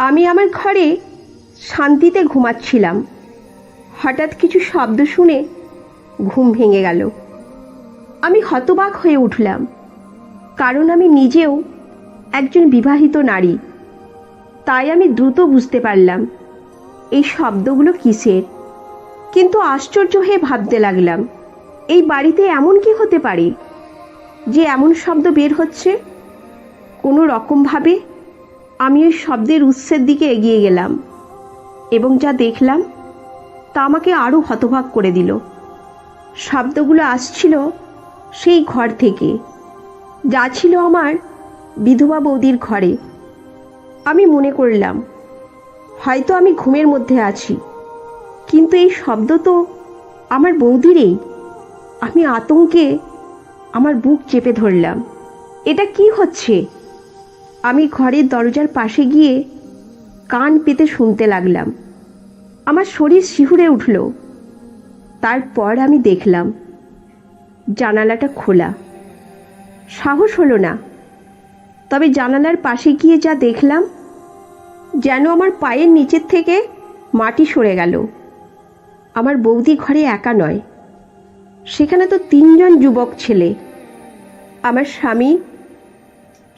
আমি আমার ঘরে শান্তিতে ঘুমাচ্ছিলাম। হঠাৎ কিছু শব্দ শুনে ঘুম ভেঙে গেল। আমি হতবাক হয়ে উঠলাম, কারণ আমি নিজেও একজন বিবাহিত নারী। তাই আমি দ্রুত বুঝতে পারলাম এই শব্দগুলো কিসের। কিন্তু আশ্চর্য হয়ে ভাবতে লাগলাম, এই বাড়িতে এমন কি হতে পারে যে এমন শব্দ বের হচ্ছে। কোনো রকমভাবে আমি ওই শব্দের উৎসের দিকে এগিয়ে গেলাম এবং যা দেখলাম তা আমাকে আরও হতবাক করে দিল। শব্দগুলো আসছিল সেই ঘর থেকে, যা ছিল আমার বিধবা বৌদির ঘরে। আমি মনে করলাম হয়তো আমি ঘুমের মধ্যে আছি, কিন্তু এই শব্দ তো আমার বৌদিরই। আমি আতঙ্কে আমার বুক চেপে ধরলাম। এটা কি হচ্ছে? আমি ঘরের দরজার পাশে গিয়ে কান পেতে শুনতে লাগলাম। আমার শরীর শিহুরে উঠল। তারপর আমি দেখলাম জানালাটা খোলা। সাহস হলো না, তবে জানালার পাশে গিয়ে যা দেখলাম, যেন আমার পায়ের নিচের থেকে মাটি সরে গেল। আমার বৌদি ঘরে একা নয়, সেখানে তো 3 জন যুবক ছেলে। আমার স্বামী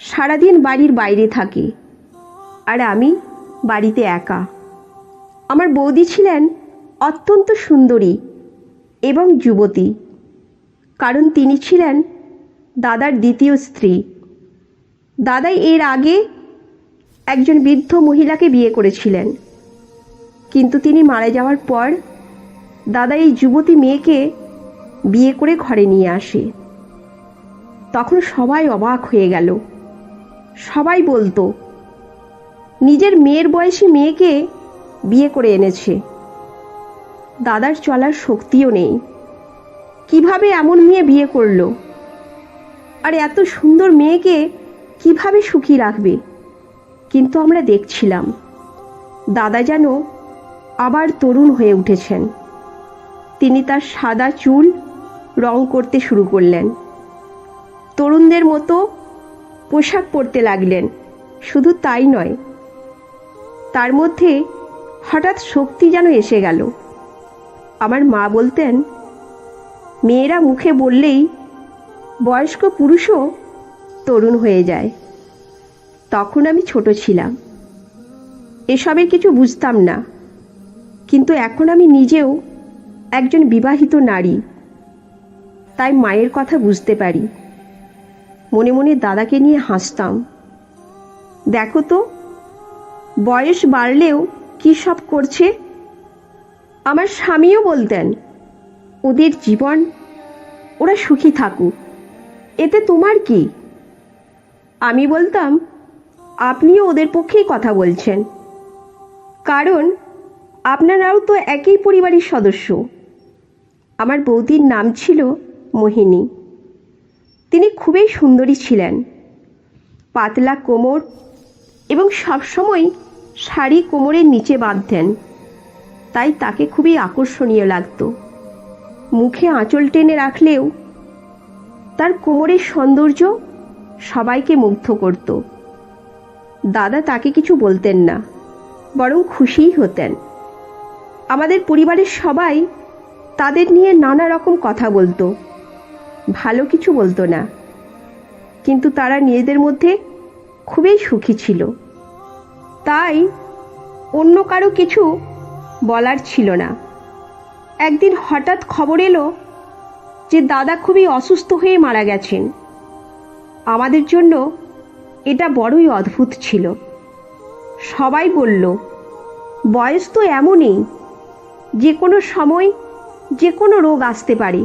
সারাদিন বাড়ির বাইরে থাকে, আর আমি বাড়িতে একা। আমার বৌদি ছিলেন অত্যন্ত সুন্দরী এবং যুবতী, কারণ তিনি ছিলেন দাদার দ্বিতীয় স্ত্রী। দাদা এর আগে একজন বৃদ্ধ মহিলাকে বিয়ে করেছিলেন, কিন্তু তিনি মারা যাওয়ার পর দাদা এই যুবতী মেয়েকে বিয়ে করে ঘরে নিয়ে আসে। তখন সবাই অবাক হয়ে গেল। সবাই বলতো নিজের মেয়ের বয়সী মেয়েকে বিয়ে করে এনেছে। দাদার চলার শক্তিও নেই, কিভাবে এমন মেয়ে বিয়ে করলো, আর এত সুন্দর মেয়েকে কিভাবে সুখী রাখবে। কিন্তু আমরা দেখছিলাম দাদা যেন আবার তরুণ হয়ে উঠেছেন। তিনি তার সাদা চুল রং করতে শুরু করলেন, তরুণদের মতো পোশাক পরতে লাগলেন। শুধু তাই নয়, তার মধ্যে হঠাৎ শক্তি যেন এসে গেল। আমার মা বলতেন, মেয়েরা মুখে বললেই বয়স্ক পুরুষও তরুণ হয়ে যায়। তখন আমি ছোট ছিলাম, এসবের কিছু বুঝতাম না, কিন্তু এখন আমি নিজেও একজন বিবাহিত নারী, তাই মায়ের কথা বুঝতে পারি। মনে মনে দাদাকে নিয়ে হাসতাম। দেখো তো, বয়স বাড়লেও কি সব করছে। আমার স্বামীও বলতেন, ওদের জীবন, ওরা সুখী থাকুক, এতে তোমার কি। আমি বলতাম, আপনিও ওদের পক্ষেই কথা বলছেন, কারণ আপনারাও তো একই পরিবারের সদস্য। আমার বৌদির নাম ছিল মোহিনী। তিনি খুবই সুন্দরী ছিলেন, পাতলা কোমর এবং সবসময় শাড়ি কোমরের নিচে বাঁধতেন, তাই তাকে খুবই আকর্ষণীয় লাগত। মুখে আঁচল টেনে রাখলেও তার কোমরের সৌন্দর্য সবাইকে মুগ্ধ করত। দাদা তাকে কিছু বলতেন না, বরং খুশিই হতেন। আমাদের পরিবারের সবাই তাদের নিয়ে নানা রকম কথা বলতো, ভালো কিছু বলতো না, কিন্তু তারা নিজেদের মধ্যে খুবই সুখী ছিল। তাই অন্য কারো কিছু বলার ছিল না। একদিন হঠাৎ খবর এলো যে দাদা খুবই অসুস্থ হয়ে মারা গেছেন। আমাদের জন্য এটা বড়ই অদ্ভুত ছিল। সবাই বলল, বয়স তো এমনই, যে কোনো সময় যে কোনো রোগ আসতে পারে,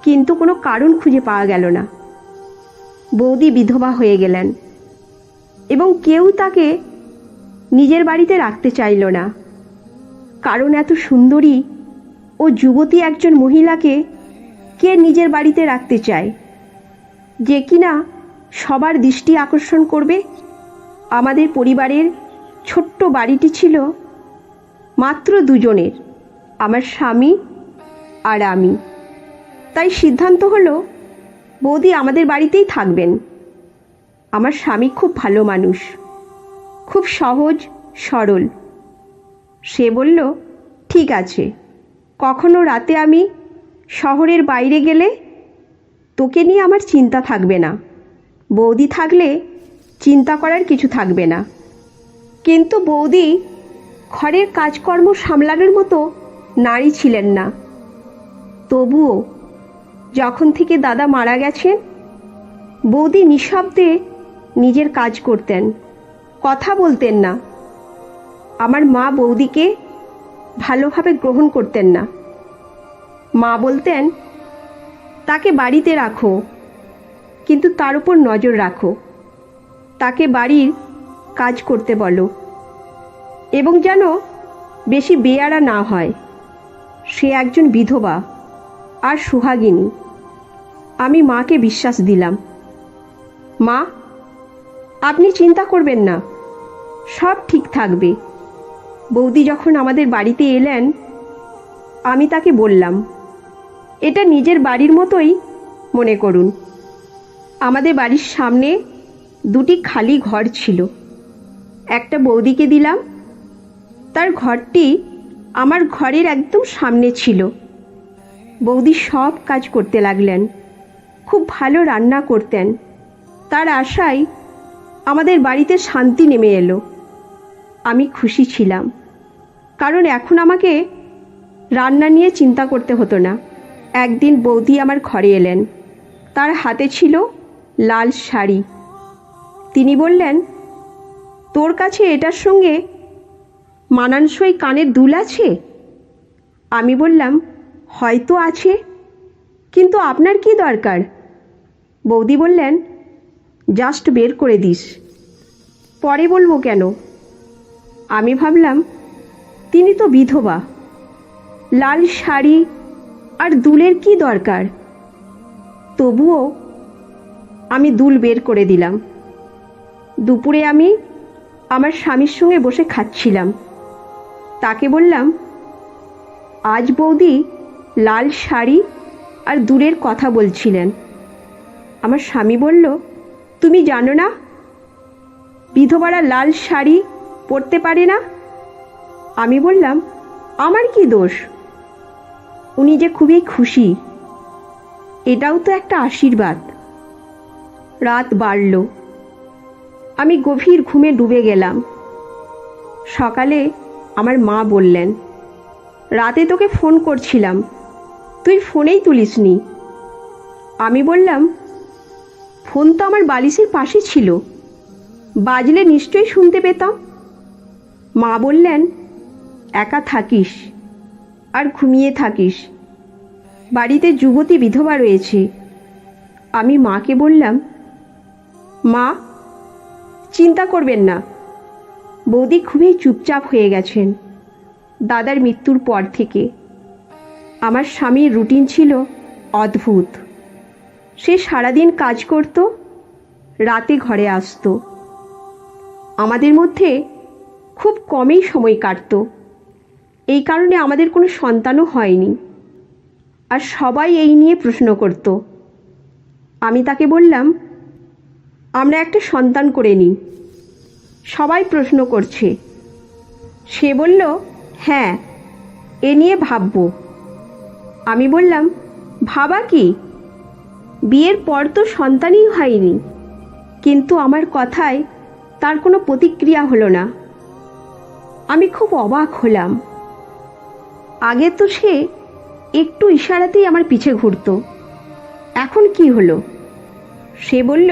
কিন্তু কোনো কারণ খুঁজে পাওয়া গেল না। বৌদি বিধবা হয়ে গেলেন এবং কেউ তাকে নিজের বাড়িতে রাখতে চাইল না, কারণ এত সুন্দরী ও যুবতী একজন মহিলাকে কে নিজের বাড়িতে রাখতে চায়, যে কিনা সবার দৃষ্টি আকর্ষণ করবে। আমাদের পরিবারের ছোট্ট বাড়িটি ছিল মাত্র 2 জনের, আমার স্বামী আর আমি। তাই সিদ্ধান্ত হলো বৌদি আমাদের বাড়িতেই থাকবেন। আমার স্বামী খুব ভালো মানুষ, খুব সহজ সরল। সে বলল, ঠিক আছে, কখনো রাতে আমি শহরের বাইরে গেলে তোকে নিয়ে আমার চিন্তা থাকবে না। বৌদি থাকলে চিন্তা করার কিছু থাকবে না। কিন্তু বৌদি ঘরের কাজকর্ম সামলানোর মতো নারী ছিলেন না। তবুও যখন থেকে দাদা মারা গেছেন, বৌদি নিঃশব্দে নিজের কাজ করতেন, কথা বলতেন না। আমার মা বৌদিকে ভালোভাবে গ্রহণ করতেন না। মা বলতেন, তাকে বাড়িতে রাখো, কিন্তু তার উপর নজর রাখো। তাকে বাড়ির কাজ করতে বলো, এবং যেন বেশি বেয়ারা না হয়। সে একজন বিধবা আর সুহাগিনী। আমি মাকে বিশ্বাস দিলাম, মা, আপনি চিন্তা করবেন না, সব ঠিক থাকবে। বৌদি যখন আমাদের বাড়িতে এলেন, আমি তাকে বললাম, এটা নিজের বাড়ির মতোই মনে করুন। আমাদের বাড়ির সামনে দুটি খালি ঘর ছিল। একটা বৌদিকে দিলাম, তার ঘরটি আমার ঘরের একদম সামনে ছিল। বৌদি সব কাজ করতে লাগলেন, খুব ভালো রান্না করতেন। তার আশায় আমাদের বাড়িতে শান্তি নেমে এলো। আমি খুশি ছিলাম, কারণ এখন আমাকে রান্না নিয়ে চিন্তা করতে হতো না। একদিন বৌদি আমার ঘরে এলেন, তার হাতে ছিল লাল শাড়ি। তিনি বললেন, তোর কাছে এটার সঙ্গে মানানসই কানের দুল আছে? আমি বললাম, হয়তো আছে, কিন্তু আপনার কি দরকার? বৌদি বললেন, জাস্ট বের করে দিস, পরে বলবো কেন? আমি ভাবলাম, তিনি তো বিধবা, লাল শাড়ি আর দুলের কি দরকার? তবুও আমি দুল বের করে দিলাম। দুপুরে আমি আমার স্বামীর সঙ্গে বসে খাচ্ছিলাম। তাকে বললাম, আজ বৌদি লাল শাড়ি আর দুলের কথা বলছিলেন। আমার স্বামী বলল, তুমি জানো না বিধবারা লাল শাড়ি পরতে পারে না? আমি বললাম, আমার কি দোষ? উনি যে খুবই খুশি, এটাও তো একটা আশীর্বাদ। রাত বাড়ল, আমি গভীর ঘুমে ডুবে গেলাম। সকালে আমার মা বললেন, রাতে তোকে ফোন করছিলাম, তুই ফোনেই তুলিসনি। আমি বললাম, ফোন তো আমার বালিশের পাশে ছিল, বাজলে নিশ্চয়ই শুনতে পেতাম। মা বললেন, একা থাকিস আর ঘুমিয়ে থাকিস, বাড়িতে যুবতী বিধবা রয়েছে। আমি মাকে বললাম, মা, চিন্তা করবেন না, বৌদি খুবই চুপচাপ হয়ে গেছেন দাদার মৃত্যুর পর থেকে। আমার স্বামীর রুটিন ছিল অদ্ভুত। সে সারাদিন কাজ করত, রাতে ঘরে আসতো। আমাদের মধ্যে খুব কমই সময় কাটত। এই কারণে আমাদের কোনো সন্তানও হয়নি, আর সবাই এই নিয়ে প্রশ্ন করত। আমি তাকে বললাম, আমরা একটা সন্তান করে নিই, সবাই প্রশ্ন করছে। সে বলল, হ্যাঁ, এ নিয়ে ভাববো। আমি বললাম, ভাবা কি? বিয়ের পর তো সন্তানই হয়নি। কিন্তু আমার কথায় তার কোনো প্রতিক্রিয়া হলো না। আমি খুব অবাক হলাম। আগে তো সে একটু ইশারাতেই আমার পিছে ঘুরত, এখন কি হলো? সে বলল,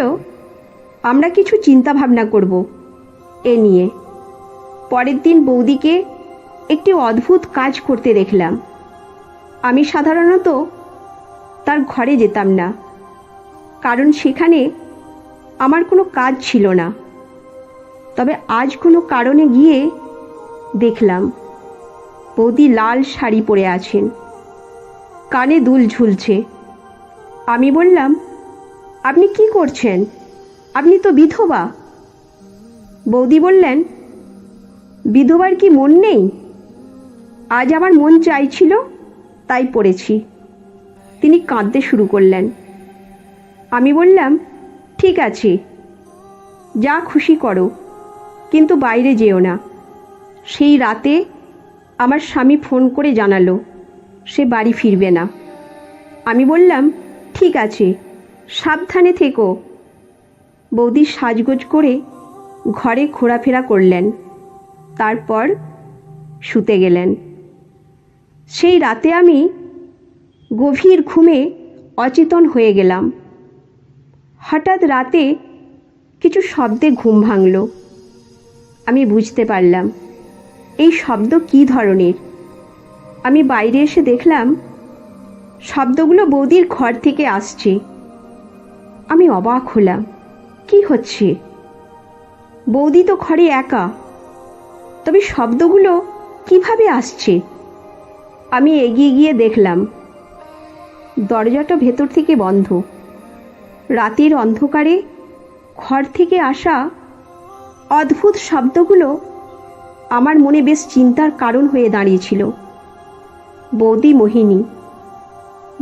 আমরা কিছু চিন্তা ভাবনা করব এ নিয়ে। পরের দিন বৌদিকে একটি অদ্ভুত কাজ করতে দেখলাম। আমি সাধারণত তার ঘরে যেতাম না, কারণ সেখানে আমার কোনো কাজ ছিল না। তবে আজ কোনো কারণে গিয়ে দেখলাম বৌদি লাল শাড়ি পরে আছেন, কানে দুল ঝুলছে। আমি বললাম, আপনি কি করছেন? আপনি তো বিধবা। বৌদি বললেন, বিধবার কি মন নেই? আজ আমার মন চাইছিল, তাই পড়েছি। তিনি কাঁদতে শুরু করলেন। আমি বললাম, ঠিক আছে, যা খুশি করো, কিন্তু বাইরে যেও না। সেই রাতে আমার স্বামী ফোন করে জানালো সে বাড়ি ফিরবে না। আমি বললাম, ঠিক আছে, সাবধানে থেকো। বৌদি সাজগোজ করে ঘরে ঘোরাফেরা করলেন, তারপর শুতে গেলেন। সেই রাতে আমি গভীর ঘুমে অচেতন হয়ে গেলাম। হঠাৎ রাতে কিছু শব্দে ঘুম ভাঙল। আমি বুঝতে পারলাম এই শব্দ কী ধরনের। আমি বাইরে এসে দেখলাম শব্দগুলো বৌদির ঘর থেকে আসছে। আমি অবাক হলাম, কি হচ্ছে? বৌদি তো ঘরে একা, তবে শব্দগুলো কিভাবে আসছে? আমি এগিয়ে গিয়ে দেখলাম দরজাটা ভেতর থেকে বন্ধ। রাতের অন্ধকারে ঘর থেকে আসা অদ্ভুত শব্দগুলো আমার মনে বেশ চিন্তার কারণ হয়ে দাঁড়িয়েছিল। বৌদি মোহিনী,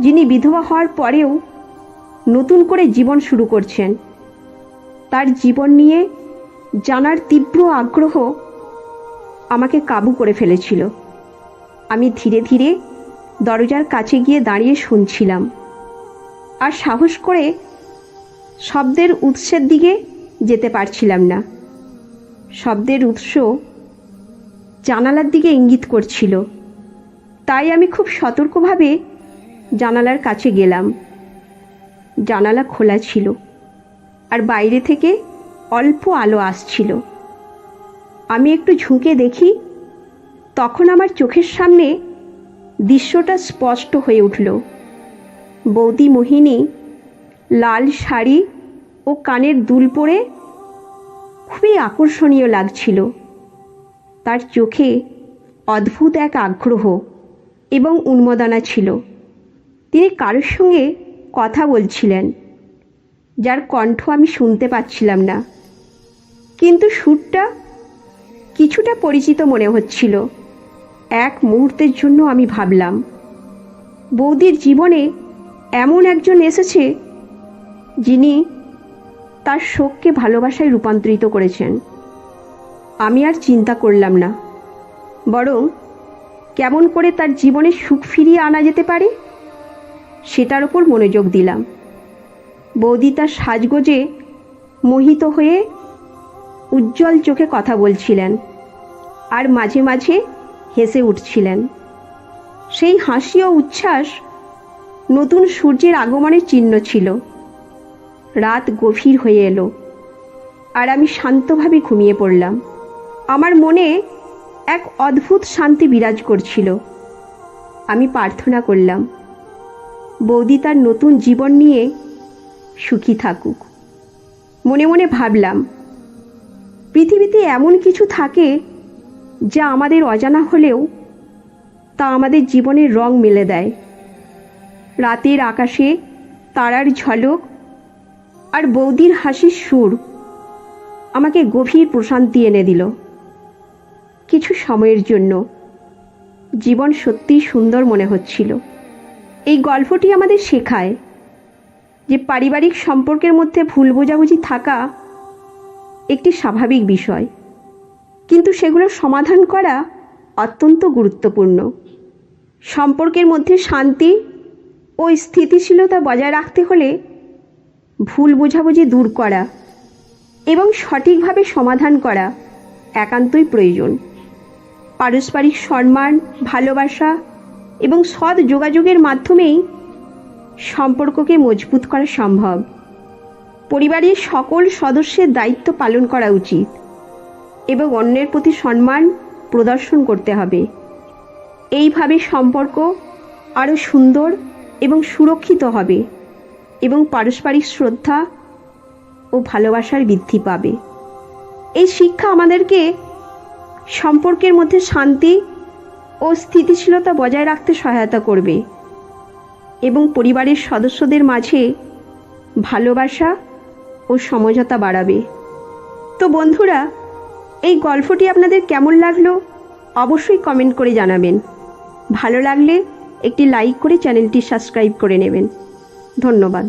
যিনি বিধবা হওয়ার পরেও নতুন করে জীবন শুরু করছেন, তার জীবন নিয়ে জানার তীব্র আগ্রহ আমাকে কাবু করে ফেলেছিল। আমি ধীরে ধীরে দরজার কাছে গিয়ে দাঁড়িয়ে শুনছিলাম, আর সাহস করে শব্দের উৎসের দিকে যেতে পারছিলাম না। শব্দের উৎস জানালার দিকে ইঙ্গিত করছিল, তাই আমি খুব সতর্কভাবে জানালার কাছে গেলাম। জানালা খোলা ছিল, আর বাইরে থেকে অল্প আলো আসছিল। আমি একটু ঝুঁকে দেখি, তখন আমার চোখের সামনে দৃশ্যটা স্পষ্ট হয়ে উঠল। বৌদি মোহিনী লাল শাড়ি ও কানের দুল পরে খুবই আকর্ষণীয় লাগছিল। তার চোখে অদ্ভুত এক আগ্রহ এবং উন্মাদনা ছিল। তিনি কারোর সঙ্গে কথা বলছিলেন, যার কণ্ঠ আমি শুনতে পাচ্ছিলাম না, কিন্তু সুরটা কিছুটা পরিচিত মনে হচ্ছিল। এক মুহূর্তের জন্য আমি ভাবলাম, বৌদির জীবনে এমন একজন এসেছে যিনি তার শোককে ভালোবাসায় রূপান্তরিত করেছেন। আমি আর চিন্তা করলাম না, বরং কেমন করে তার জীবনে সুখ ফিরিয়ে আনা যেতে পারে সেটার ওপর মনোযোগ দিলাম। বৌদি তার সাজগোজে মোহিত হয়ে উজ্জ্বল চোখে কথা বলছিলেন, আর মাঝে মাঝে হেসে উঠছিলেন। সেই হাসি ও উচ্ছ্বাস নতুন সূর্যের আগমনের চিহ্ন ছিল। রাত গভীর হয়ে এলো, আর আমি শান্তভাবে ঘুমিয়ে পড়লাম। আমার মনে এক অদ্ভুত শান্তি বিরাজ করছিল। আমি প্রার্থনা করলাম, বৌদি তার নতুন জীবন নিয়ে সুখী থাকুক। মনে মনে ভাবলাম, পৃথিবীতে এমন কিছু থাকে যা আমাদের অজানা হলেও তা আমাদের জীবনের রং মেলে দেয়। রাতের আকাশে তারার ঝলক আর বৌদির হাসির সুর আমাকে গভীর প্রশান্তি এনে দিল। কিছু সময়ের জন্য জীবন সত্যিই সুন্দর মনে হচ্ছিল। এই গল্পটি আমাদের শেখায় যে পারিবারিক সম্পর্কের মধ্যে ভুল বোঝাবুঝি থাকা একটি স্বাভাবিক বিষয়, কিন্তু সেগুলো সমাধান করা অত্যন্ত গুরুত্বপূর্ণ। সম্পর্কের মধ্যে শান্তি ও স্থিতিশীলতা বজায় রাখতে হলে ভুল বোঝাবুঝি দূর করা এবং সঠিকভাবে সমাধান করা একান্তই প্রয়োজন। পারস্পরিক সম্মান, ভালোবাসা এবং সৎ যোগাযোগের মাধ্যমেই সম্পর্ককে মজবুত করা সম্ভব। পরিবারের সকল সদস্যের দায়িত্ব পালন করা উচিত এবং অন্যের প্রতি সম্মান প্রদর্শন করতে হবে। এইভাবে সম্পর্ক আরও সুন্দর এবং সুরক্ষিত হবে এবং পারস্পরিক শ্রদ্ধা ও ভালোবাসার বৃদ্ধি পাবে। এই শিক্ষা আমাদেরকে সম্পর্কের মধ্যে শান্তি ও স্থিতিশীলতা বজায় রাখতে সহায়তা করবে এবং পরিবারের সদস্যদের মাঝে ভালোবাসা ও সমঝোতা বাড়াবে। তো বন্ধুরা, এই গল্পটি আপনাদের কেমন লাগলো অবশ্যই কমেন্ট করে জানাবেন। ভালো লাগলে একটি লাইক করে চ্যানেলটি সাবস্ক্রাইব করে নেবেন। ধন্যবাদ।